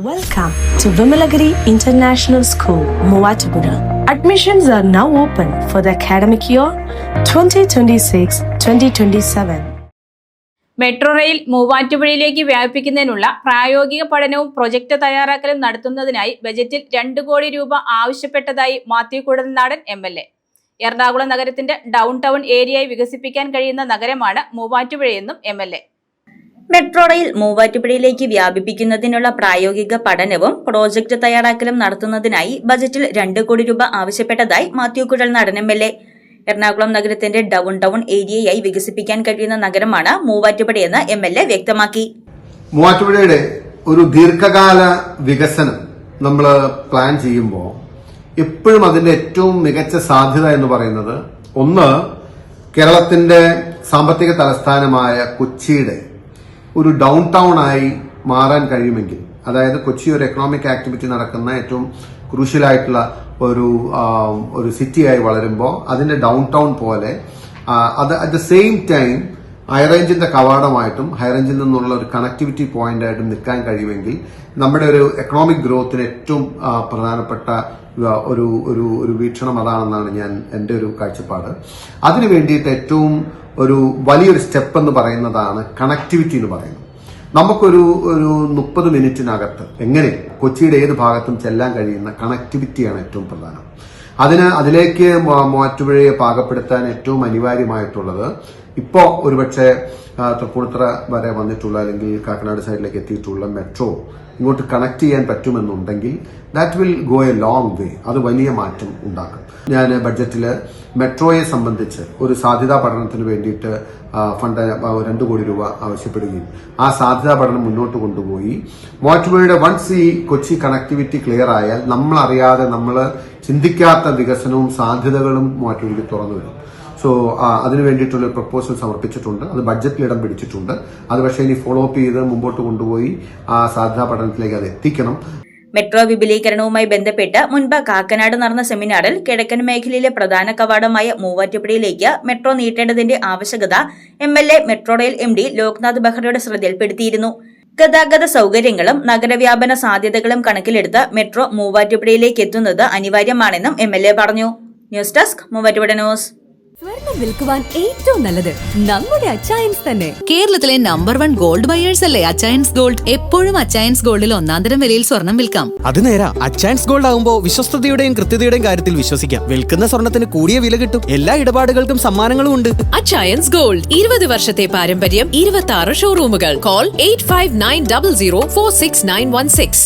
Welcome to Vimalagiri International School, Muvatupura. Admissions are now open for the academic year 2026-2027. Metro rail മൂവാറ്റുപുഴയിലേക്ക് വ്യാപിപ്പിക്കുന്നതിനുള്ള പ്രായോഗിക പഠനവും project തയ്യാറാക്കലും നടത്തുന്നതിനായി ബജറ്റിൽ 2 കോടി രൂപ ആവശ്യപ്പെട്ടതായി മാത്യു കുഴൽനാടൻ MLA. എറണാകുളം നഗരത്തിന്റെ ഡൗൺ ടൗൺ ഏരിയയായി വികസിപ്പിക്കാൻ കഴിയുന്ന നഗരമാണ് മൂവാറ്റുപുഴയെന്നും MLA. മെട്രോ റെയിൽ മൂവാറ്റുപുഴയിലേക്ക് വ്യാപിപ്പിക്കുന്നതിനുള്ള പ്രായോഗിക പഠനവും പ്രോജക്ട് തയ്യാറാക്കലും നടത്തുന്നതിനായി ബജറ്റിൽ 2 കോടി രൂപ ആവശ്യപ്പെട്ടതായി മാത്യു കുഴൽനാടൻ MLA. എറണാകുളം നഗരത്തിന്റെ ഡൗൺ ടൗൺ ഏരിയയായി വികസിപ്പിക്കാൻ കഴിയുന്ന നഗരമാണ് മൂവാറ്റുപുഴയെന്ന് MLA വ്യക്തമാക്കി. മൂവാറ്റുപുഴയുടെ ഒരു ദീർഘകാല വികസനം നമ്മൾ പ്ലാൻ ചെയ്യുമ്പോൾ എപ്പോഴും അതിന്റെ ഏറ്റവും മികച്ച സാധ്യത എന്ന് പറയുന്നത് ഒന്ന്, കേരളത്തിന്റെ സാമ്പത്തിക തലസ്ഥാനമായ കൊച്ചിയുടെ ഒരു ഡൗൺ ടൗൺ ആയി മാറാൻ കഴിയുമെങ്കിൽ, അതായത് കൊച്ചി ഒരു എക്കണോമിക് ആക്ടിവിറ്റി നടക്കുന്ന ഏറ്റവും ക്രൂഷ്യലായിട്ടുള്ള ഒരു സിറ്റിയായി വളരുമ്പോൾ അതിന്റെ ഡൗൺ ടൗൺ പോലെ അത് അറ്റ് ദ സെയിം ടൈം ഹൈറേഞ്ചിന്റെ കവാടമായിട്ടും ഹൈറേഞ്ചിൽ നിന്നുള്ള ഒരു കണക്ടിവിറ്റി പോയിന്റ് ആയിട്ടും നിൽക്കാൻ കഴിയുമെങ്കിൽ നമ്മുടെ ഒരു എക്കണോമിക് ഗ്രോത്തിന് ഏറ്റവും പ്രധാനപ്പെട്ട ഒരു ഒരു ഒരു വീക്ഷണം അതാണെന്നാണ് എന്റെ ഒരു കാഴ്ചപ്പാട്. അതിനു വേണ്ടിയിട്ട് ഏറ്റവും ഒരു വലിയൊരു സ്റ്റെപ്പ് എന്ന് പറയുന്നതാണ് കണക്ടിവിറ്റി എന്ന് പറയുന്നത്. നമുക്കൊരു 30 മിനിറ്റിനകത്ത് എങ്ങനെ കൊച്ചിയുടെ ഏത് ഭാഗത്തും ചെല്ലാൻ കഴിയുന്ന കണക്ടിവിറ്റിയാണ് ഏറ്റവും പ്രധാനം. അതിലേക്ക് മൂവാറ്റുപുഴയെ പാകപ്പെടുത്താൻ ഏറ്റവും അനിവാര്യമായിട്ടുള്ളത് ഇപ്പോ ഒരുപക്ഷെ തൃപ്പൂണിത്തുറ വരെ വന്നിട്ടുള്ള അല്ലെങ്കിൽ കാക്കനാട് സൈഡിലേക്ക് എത്തിയിട്ടുള്ള മെട്രോ ഇങ്ങോട്ട് കണക്ട് ചെയ്യാൻ പറ്റുമെന്നുണ്ടെങ്കിൽ that will go a long way. അത് വലിയ മാറ്റം ഉണ്ടാക്കും. ഞാൻ ബഡ്ജറ്റില് മെട്രോയെ സംബന്ധിച്ച് ഒരു സാധ്യതാ പഠനത്തിന് വേണ്ടിയിട്ട് ഫണ്ട് 2 കോടി രൂപ ആവശ്യപ്പെടുകയും ആ സാധ്യതാ പഠനം മുന്നോട്ട് കൊണ്ടുപോയി മൂവാറ്റുപുഴയുടെ വൺസ് ഈ കൊച്ചി കണക്ടിവിറ്റി ക്ലിയർ ആയാൽ നമ്മളറിയാതെ നമ്മൾ ചിന്തിക്കാത്ത വികസനവും സാധ്യതകളും മൂവാറ്റുപുഴയ്ക്ക് തുറന്നു വരും. സോ അതിനു വേണ്ടിയിട്ടുള്ള പ്രപ്പോസൽ സമർപ്പിച്ചിട്ടുണ്ട്. അത് ബഡ്ജറ്റിൽ ഇടം പിടിച്ചിട്ടുണ്ട്. അത് പക്ഷേ ഇനി ഫോളോ അപ്പ് ചെയ്ത് മുമ്പോട്ട് കൊണ്ടുപോയി ആ സാധ്യതാ പഠനത്തിലേക്ക് അത് എത്തിക്കണം. മെട്രോ വിപുലീകരണവുമായി ബന്ധപ്പെട്ട് മുൻപ് കാക്കനാട് നടന്ന സെമിനാറിൽ കിഴക്കൻ മേഖലയിലെ പ്രധാന കവാടമായ മൂവാറ്റുപുഴയിലേക്ക് മെട്രോ നീട്ടേണ്ടതിന്റെ ആവശ്യകത MLA metro rail MD Loknath ബെഹ്റയുടെ ശ്രദ്ധയിൽപ്പെടുത്തിയിരുന്നു. ഗതാഗത സൌകര്യങ്ങളും നഗരവ്യാപന സാധ്യതകളും കണക്കിലെടുത്ത് മെട്രോ മൂവാറ്റുപുഴയിലേക്ക് എത്തുന്നത് അനിവാര്യമാണെന്നും MLA പറഞ്ഞു. News desk Muvattupuzha news. സ്വർണം വിൽക്കുവാൻ ഏറ്റവും നല്ലത് നമ്മുടെ അച്ചയൻസ് തന്നെ. കേരളത്തിലെ നമ്പർ 1 ഗോൾഡ് ബയേഴ്സ് അല്ലേ അച്ചയൻസ് ഗോൾഡ്. എപ്പോഴും അച്ചയൻസ് ഗോൾഡിൽ 1-ാം വിലയിൽ സ്വർണം വിൽക്കാം. അത് നേരാ. അച്ചയൻസ് ഗോൾഡ് ആകുമ്പോൾ വിശ്വസ്തതയുടെയും കൃത്യതയുടെയും കാര്യത്തിൽ വിശ്വസിക്കാം. വിൽക്കുന്ന സ്വർണത്തിന് കൂടിയ വില കിട്ടും. എല്ലാ ഇടപാടുകൾക്കും സമ്മാനങ്ങളും ഉണ്ട്. അച്ചയൻസ് ഗോൾഡ് 20 വർഷത്തെ പാരമ്പര്യം, 26 ഷോറൂമുകൾ. കോൾ 8590046916.